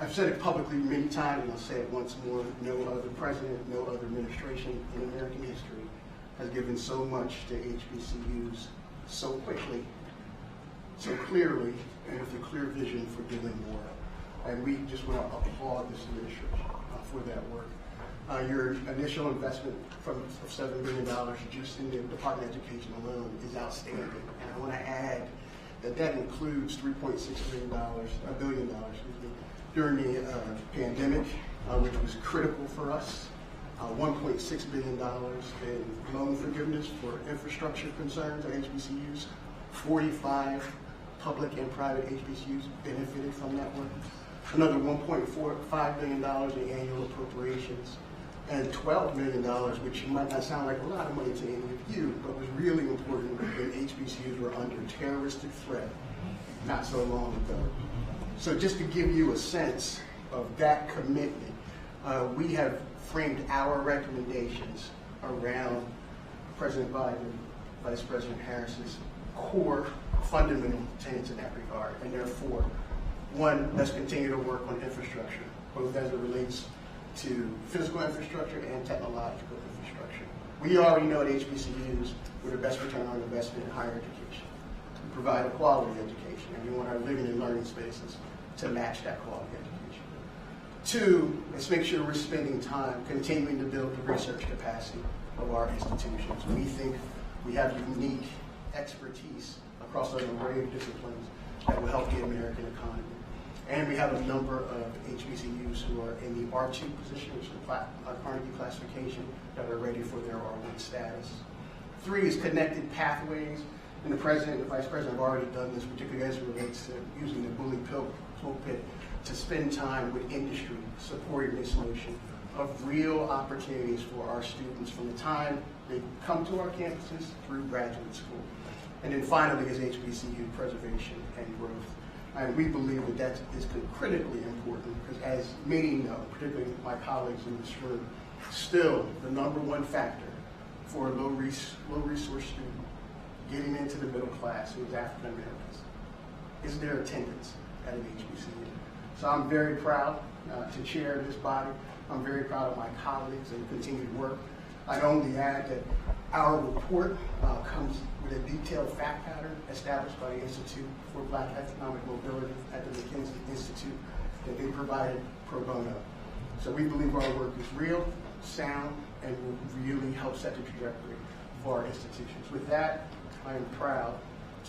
I've said it publicly many times, and I'll say it once more, no other president, no other administration in American history has given so much to HBCUs so quickly, so clearly, and with a clear vision for doing more. And we just want to applaud this administration for that work. Your initial investment of $7 billion just in the Department of Education alone is outstanding. And I want to add that includes $3.6 billion during the pandemic, which was critical for us. $1.6 billion in loan forgiveness for infrastructure concerns at HBCUs. 45 public and private HBCUs benefited from that work. Another $1.45 billion in annual appropriations, and $12 million, which might not sound like a lot of money to any of you, but was really important when HBCUs were under terroristic threat not so long ago. So just to give you a sense of that commitment, we have framed our recommendations around President Biden, Vice President Harris's core fundamental tenets in that regard. And therefore, one, let's continue to work on infrastructure, both as it relates to physical infrastructure and technological infrastructure. We already know at HBCUs we're the best return on investment in higher education. We provide a quality education, and we want our living and learning spaces to match that quality education. Two, let's make sure we're spending time continuing to build the research capacity of our institutions. We think we have unique expertise across an array of disciplines that will help the American economy. And we have a number of HBCUs who are in the R2 position, which is a Carnegie classification, that are ready for their R1 status. Three is connected pathways, and the President and the Vice President have already done this, particularly as it relates to using the bully pulpit to spend time with industry supporting this notion of real opportunities for our students from the time they come to our campuses through graduate school. And then finally is HBCU preservation and growth. And we believe that that is critically important because, as many know, particularly my colleagues in this room, still the number one factor for a low resource student getting into the middle class who is African Americans is their attendance at an HBCU. So I'm very proud to chair this body. I'm very proud of my colleagues and the continued work. I'd only add that our report comes with a detailed fact pattern established by the Institute for Black Economic Mobility at the McKinsey Institute that they provided pro bono. So we believe our work is real, sound, and will really help set the trajectory for our institutions. With that, I am proud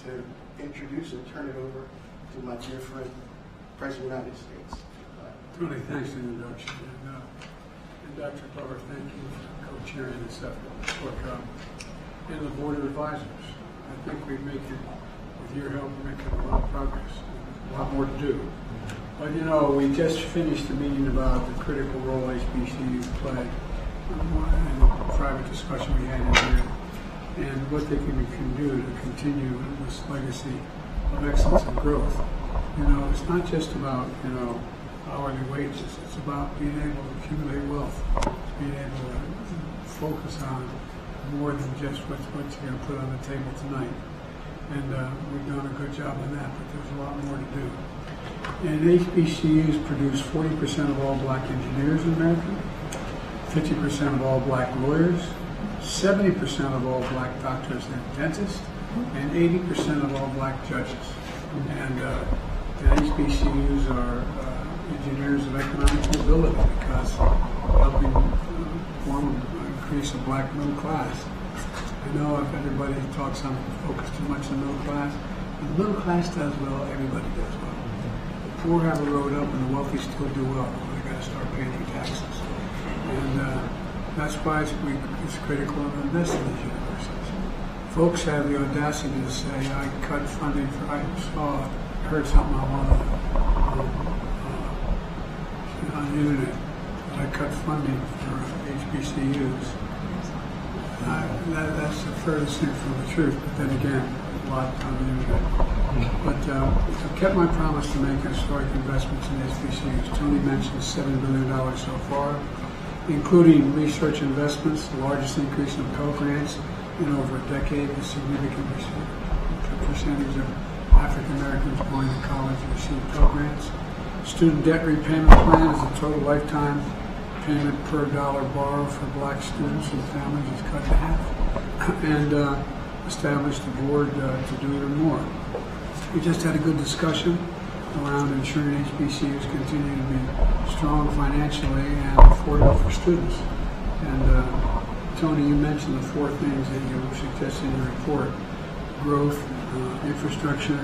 to introduce and turn it over to my dear friend, President of the United States. Tony, thanks for the introduction. And Dr. Glover, thank you for co-chairing this effort. And the Board of Advisors. I think we're making, with your help, we're making a lot of progress. A lot more to do. But you know, we just finished a meeting about the critical role HBCUs play and the private discussion we had in here and what they can do to continue this legacy of excellence and growth. You know, it's not just about, you know, hourly wages. It's about being able to accumulate wealth, being able to focus on more than just what you're going to put on the table tonight. And we've done a good job on that, but there's a lot more to do. And HBCUs produce 40% of all black engineers in America, 50% of all black lawyers, 70% of all black doctors and dentists, and 80% of all black judges. And the HBCUs are engineers of economic mobility because helping increase the black middle class. I know if everybody talks on focus too much on the middle class, if the middle class does well, everybody does well. The poor have a road up and the wealthy still do well. They got to start paying their taxes. And that's why it's critical to invest in these universities. Folks have the audacity to say, I cut funding for, I heard something on the internet. I cut funding for HBCUs. That's the furthest thing from the truth, but then again, a lot on the internet. But I kept my promise to make historic investments in HBCUs. Tony mentioned $7 billion so far, including research investments, the largest increase in Pell Grants in over a decade, a significant percentage of African Americans going to college receive Pell Grants. Student debt repayment plan is a total lifetime payment per dollar borrowed for black students and families is cut in half, and established a board to do even more. We just had a good discussion around ensuring HBCUs continue to be strong financially and affordable for students. And Tony, you mentioned the 4 things that you suggested in your report: growth, infrastructure,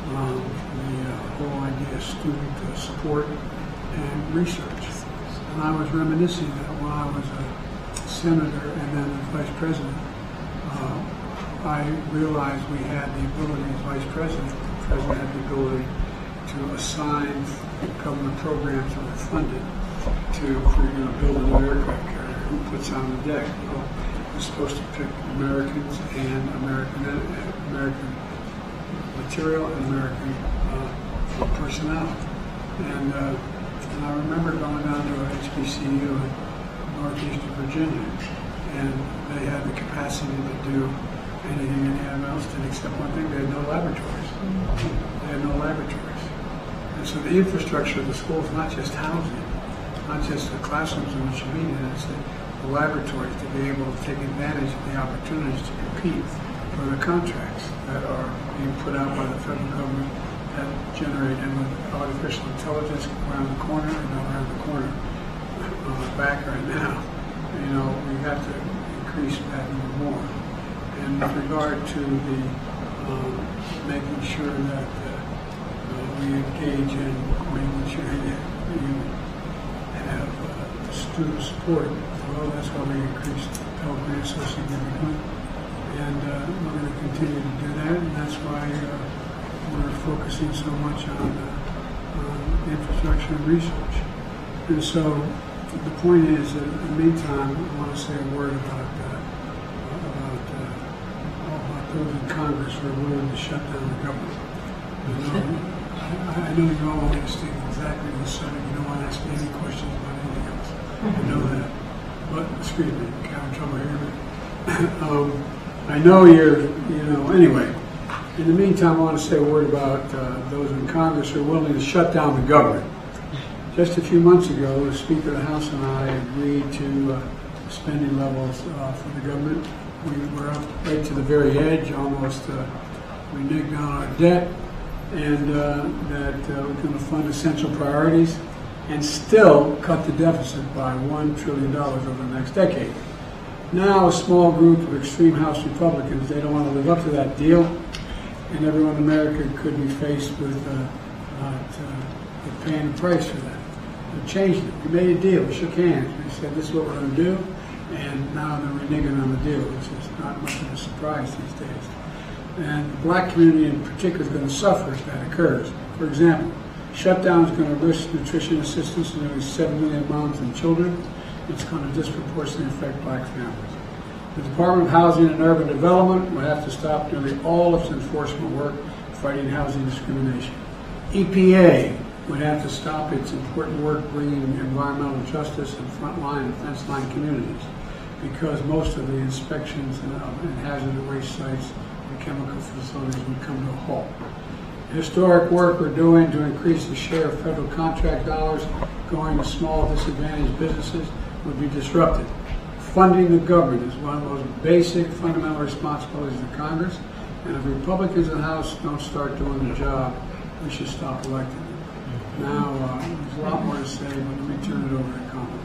the whole idea of student support, and research. And I was reminiscing that when I was a senator and then a vice president, I realized we had the ability as vice president, the president had the ability to assign government programs that were funded to build a new aircraft carrier. Who puts on the deck? Well, we're supposed to pick Americans and American material and American personnel. And I remember going down to an HBCU in Northeastern Virginia, and they had the capacity to do anything anyone else did except one thing: they had no laboratories. They had no laboratories. And so the infrastructure of the school is not just housing, not just the classrooms in which you meet in, it's the laboratories to be able to take advantage of the opportunities to compete for the contracts that are being put out by the federal government that generate, and with artificial intelligence around the corner and not around the corner, back right now, we have to increase that even more. And with regard to the making sure that we engage in making sure that you have student support, well, that's why we increased Pell Grant so significantly. And we're going to continue to do that, and that's why we're focusing so much on infrastructure and research. And so the point is that in the meantime, I want to say a word about those in Congress who are willing to shut down the government. I know you all want to stick exactly to the subject. You don't want to ask me any questions about anything else. I know that. But, excuse me, I'm having trouble hearing me. I know anyway. In the meantime, I want to say a word about those in Congress who are willing to shut down the government. Just a few months ago, the Speaker of the House and I agreed to spending levels for the government. We were up right to the very edge, almost reneged on our debt, and that we're going to fund essential priorities and still cut the deficit by $1 trillion over the next decade. Now, a small group of extreme House Republicans, they don't want to live up to that deal, and everyone in America could be faced with paying the price for that. We changed it. We made a deal. We shook hands. We said, this is what we're going to do. And now they're reneging on the deal, which is not much of a surprise these days. And the black community in particular is going to suffer if that occurs. For example, shutdown is going to risk nutrition assistance to nearly 7 million moms and children. It's going to disproportionately affect black families. The Department of Housing and Urban Development will have to stop nearly all its enforcement work fighting housing discrimination. EPA would have to stop its important work bringing environmental justice in frontline and fence-line communities, because most of the inspections and hazardous waste sites and chemical facilities would come to a halt. Historic work we're doing to increase the share of federal contract dollars going to small disadvantaged businesses would be disrupted. Funding the government is one of the most basic fundamental responsibilities of Congress, and if Republicans in the House don't start doing the job, we should stop electing them. Now, there's a lot more to say, but let me turn it over to Kamga.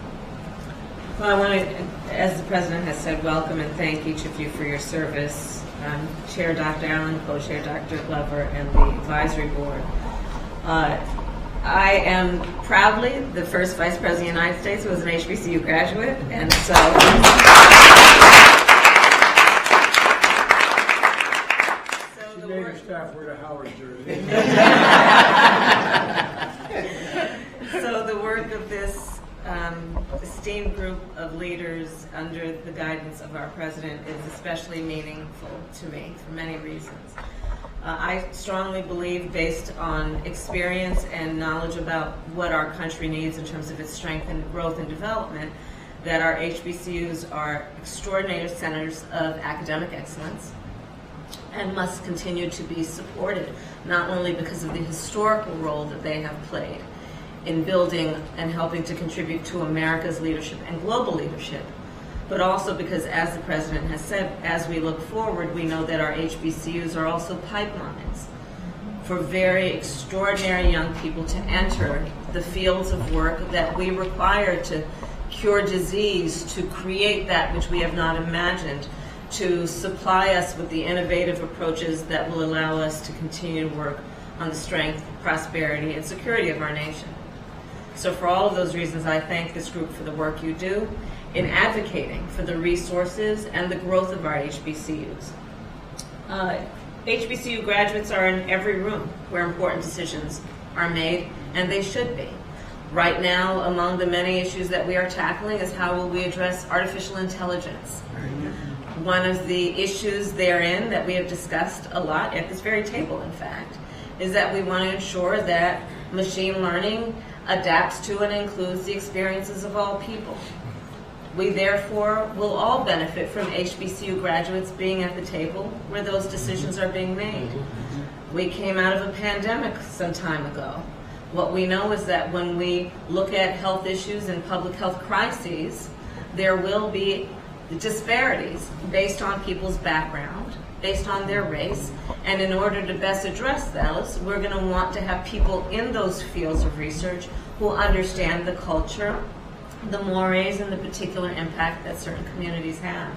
Well, I want to, as the President has said, welcome and thank each of you for your service. Chair Dr. Allen, Co-Chair Dr. Glover, and the Advisory Board. I am proudly the first Vice President of the United States who was an HBCU graduate, and so... She made her staff wear a Howard jersey. So the work of this esteemed group of leaders under the guidance of our President is especially meaningful to me for many reasons. I strongly believe, based on experience and knowledge about what our country needs in terms of its strength and growth and development, that our HBCUs are extraordinary centers of academic excellence and must continue to be supported, not only because of the historical role that they have played in building and helping to contribute to America's leadership and global leadership, but also because, as the President has said, as we look forward, we know that our HBCUs are also pipelines for very extraordinary young people to enter the fields of work that we require to cure disease, to create that which we have not imagined, to supply us with the innovative approaches that will allow us to continue to work on the strength, prosperity, and security of our nation. So for all of those reasons, I thank this group for the work you do in advocating for the resources and the growth of our HBCUs. HBCU graduates are in every room where important decisions are made, and they should be. Right now, among the many issues that we are tackling is how will we address artificial intelligence. One of the issues therein that we have discussed a lot at this very table, in fact, is that we want to ensure that machine learning adapts to and includes the experiences of all people. We therefore will all benefit from HBCU graduates being at the table where those decisions are being made. We came out of a pandemic some time ago. What we know is that when we look at health issues and public health crises, there will be disparities based on people's background, based on their race, and in order to best address those, we're going to want to have people in those fields of research who understand the culture, the mores, and the particular impact that certain communities have.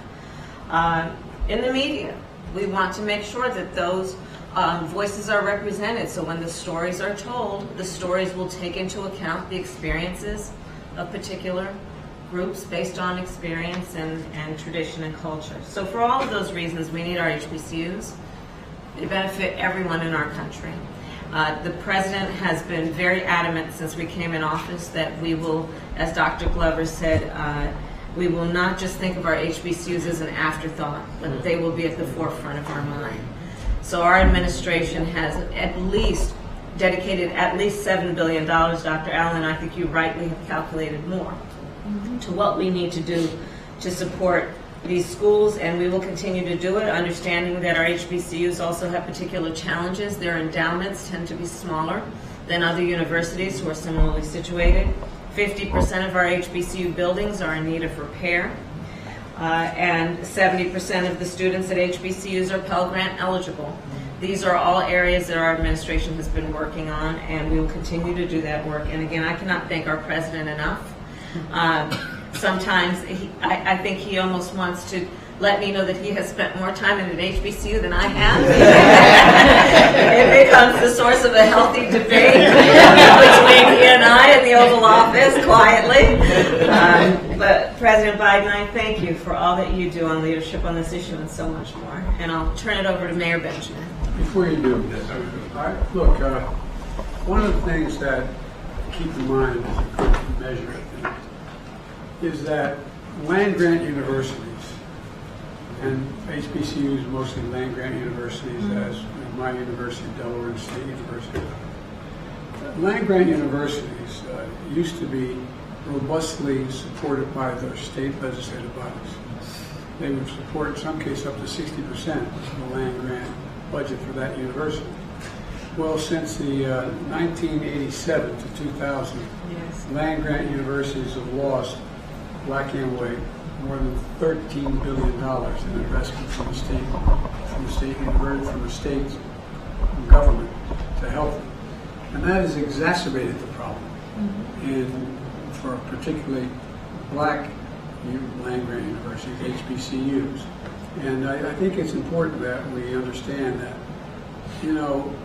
In the media, we want to make sure that those voices are represented, so when the stories are told, the stories will take into account the experiences of particular groups based on experience and tradition and culture. So for all of those reasons, we need our HBCUs. They benefit everyone in our country. The President has been very adamant since we came in office that we will, as Dr. Glover said, we will not just think of our HBCUs as an afterthought, but they will be at the forefront of our mind. So our administration has at least dedicated at least $7 billion, Dr. Allen, I think you rightly have calculated more, to what we need to do to support these schools, and we will continue to do it, understanding that our HBCUs also have particular challenges. Their endowments tend to be smaller than other universities who are similarly situated. 50% of our HBCU buildings are in need of repair, and 70% of the students at HBCUs are Pell Grant eligible. These are all areas that our administration has been working on, and we will continue to do that work. And again, I cannot thank our President enough. Sometimes I think he almost wants to let me know that he has spent more time in an HBCU than I have. It becomes the source of a healthy debate between he and I in the Oval Office, quietly. But President Biden, I thank you for all that you do on leadership on this issue and so much more. And I'll turn it over to Mayor Benjamin. Before you do, look, one of the things that keep in mind as a good measure of things is that land-grant universities, and HBCUs mostly land-grant universities, as in my university, Delaware State University. Land-grant universities used to be robustly supported by their state legislative bodies. They would support, in some cases, up to 60% of the land-grant budget for that university. Well, since the 1987 to 2000, land-grant universities have lost black and white more than $13 billion in investment from the state government to help them. And that has exacerbated the problem for particularly black land-grant universities, HBCUs. And I think it's important that we understand that, you know,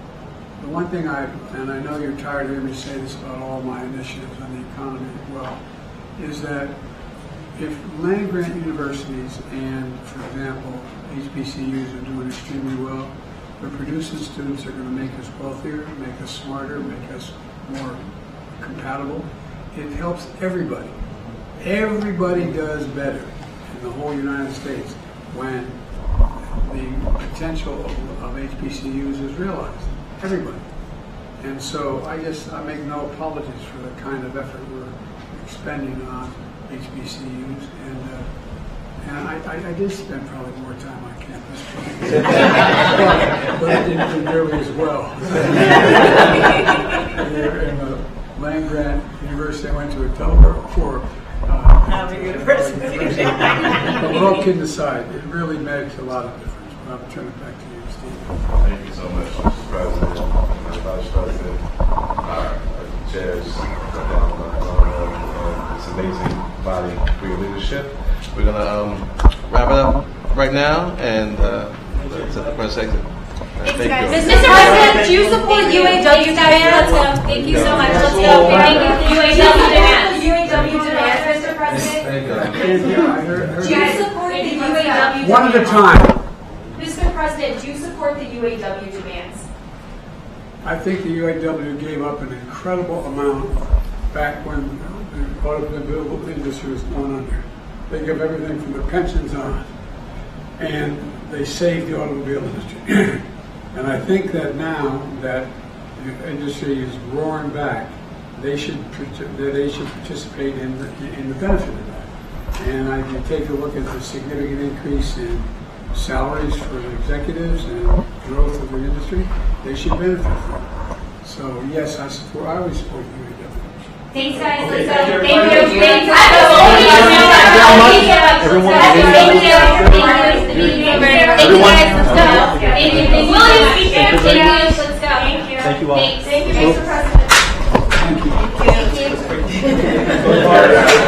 the one thing and I know you're tired of hearing me say this about all my initiatives on the economy as well, is that if land-grant universities and, for example, HBCUs are doing extremely well, they're producing students that are going to make us wealthier, make us smarter, make us more compatible. It helps everybody. Everybody does better in the whole United States when the potential of HBCUs is realized. Everybody. And so I make no apologies for the kind of effort we're expending on HBCUs, and I did spend probably more time on campus, but I didn't do nearly as well. land grant university I went to at Delaware for. Harvard University. But we're all kidding aside, it really makes a lot of difference. I'll turn it back to you, Steve. Thank you so much, Mr. President, Vice President, our chairs, this amazing body for your leadership. We're going to wrap it up right now and set the first exit. Thank you. Mr. President, do you support UAW demands? Let's go. Thank you so much. Let's go. Thank you. UAW demands. UAW demands, Mr. President. Thank you. Do you support the UAW demands? One at a time. Mr. President, do you support the UAW demands? I think the UAW gave up an incredible amount back when the automobile industry was going under. They gave everything from the pensions on, and they saved the automobile industry. And I think that now that the industry is roaring back, they should participate in the benefit of that. And I can take a look at the significant increase in salaries for the executives and growth of the industry. They should benefit from it. So yes, I always support UAW. Thanks, guys. Let's go. Thank you. Thank you. Thanks. Everyone. Thank you. Thank you. Guys. Let's go. Thank you. William, speak there. Thank you. Let's go. Thank you. Thank you all. Thank you, Mr. President. Thank you. Thank you.